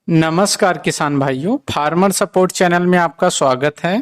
नमस्कार किसान भाइयों, फार्मर सपोर्ट चैनल में आपका स्वागत है।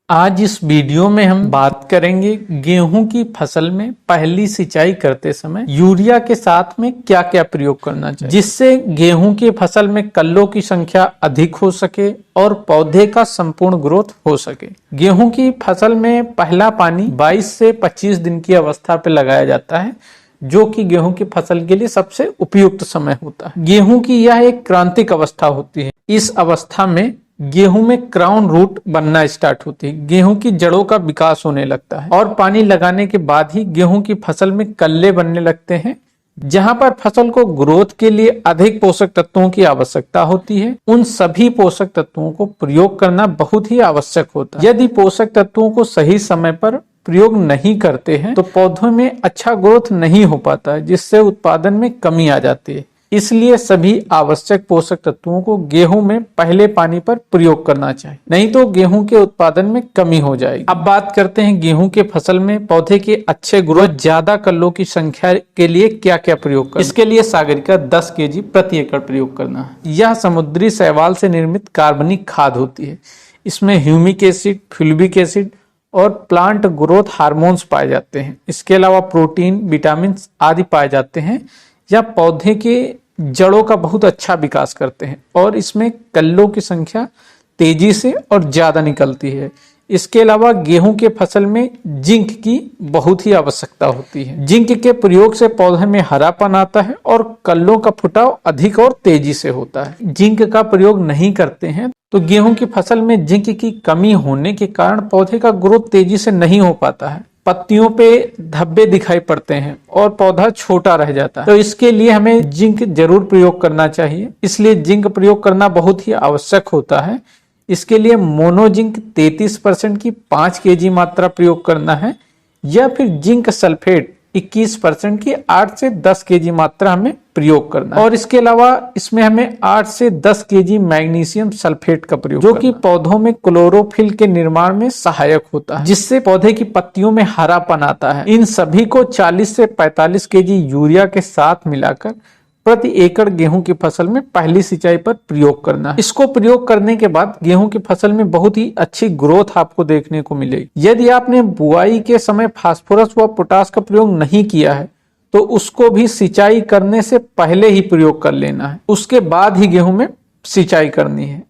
आज इस वीडियो में हम बात करेंगे गेहूं की फसल में पहली सिंचाई करते समय यूरिया के साथ में क्या क्या प्रयोग करना चाहिए, जिससे गेहूं की फसल में कल्लों की संख्या अधिक हो सके और पौधे का संपूर्ण ग्रोथ हो सके। गेहूं की फसल में पहला पानी 22 से 25 दिन की अवस्था पे लगाया जाता है, जो कि गेहूं की फसल के लिए सबसे उपयुक्त समय होता है। गेहूं की यह एक क्रांतिक अवस्था होती है। इस अवस्था में गेहूं में क्राउन रूट बनना स्टार्ट होती है, गेहूं की जड़ों का विकास होने लगता है और पानी लगाने के बाद ही गेहूं की फसल में कल्ले बनने लगते हैं। जहां पर फसल को ग्रोथ के लिए अधिक पोषक तत्वों की आवश्यकता होती है, उन सभी पोषक तत्वों को प्रयोग करना बहुत ही आवश्यक होता है। यदि पोषक तत्वों को सही समय पर प्रयोग नहीं करते हैं तो पौधों में अच्छा ग्रोथ नहीं हो पाता है, जिससे उत्पादन में कमी आ जाती है। इसलिए सभी आवश्यक पोषक तत्वों को गेहूं में पहले पानी पर प्रयोग करना चाहिए, नहीं तो गेहूं के उत्पादन में कमी हो जाएगी। अब बात करते हैं गेहूं के फसल में पौधे के अच्छे ग्रोथ, ज्यादा कल्लों की संख्या के लिए क्या क्या प्रयोग करना। इसके लिए सागरिका 10 kg प्रति एकड़ प्रयोग करना है। यह समुद्री शैवाल से निर्मित कार्बनिक खाद होती है। इसमें ह्यूमिक एसिड, फ्यूल्विक एसिड और प्लांट ग्रोथ हार्मोन्स पाए जाते हैं। इसके अलावा प्रोटीन, विटामिन आदि पाए जाते हैं। यह पौधे के जड़ों का बहुत अच्छा विकास करते हैं और इसमें कल्लों की संख्या तेजी से और ज्यादा निकलती है। इसके अलावा गेहूं के फसल में जिंक की बहुत ही आवश्यकता होती है। जिंक के प्रयोग से पौधे में हरापन आता है और कल्लों का फुटाव अधिक और तेजी से होता है। जिंक का प्रयोग नहीं करते हैं तो गेहूं की फसल में जिंक की कमी होने के कारण पौधे का ग्रोथ तेजी से नहीं हो पाता है, पत्तियों पे धब्बे दिखाई पड़ते हैं और पौधा छोटा रह जाता है। तो इसके लिए हमें जिंक जरूर प्रयोग करना चाहिए, इसलिए जिंक प्रयोग करना बहुत ही आवश्यक होता है। इसके लिए मोनोजिंक 33% की 5 kg मात्रा प्रयोग करना है, या फिर जिंक सल्फेट 21% की 8 से 10 kg मात्रा हमें प्रयोग करना है। और इसके अलावा इसमें हमें 8 से 10 kg मैग्नीशियम सल्फेट का प्रयोग, जो कि पौधों में क्लोरोफिल के निर्माण में सहायक होता है, जिससे पौधे की पत्तियों में हरापन आता है। इन सभी को 40 से 45 kg यूरिया के साथ मिलाकर प्रति एकड़ गेहूं की फसल में पहली सिंचाई पर प्रयोग करना है। इसको प्रयोग करने के बाद गेहूं की फसल में बहुत ही अच्छी ग्रोथ आपको देखने को मिलेगी। यदि आपने बुआई के समय फास्फोरस व पोटास का प्रयोग नहीं किया है तो उसको भी सिंचाई करने से पहले ही प्रयोग कर लेना है, उसके बाद ही गेहूं में सिंचाई करनी है।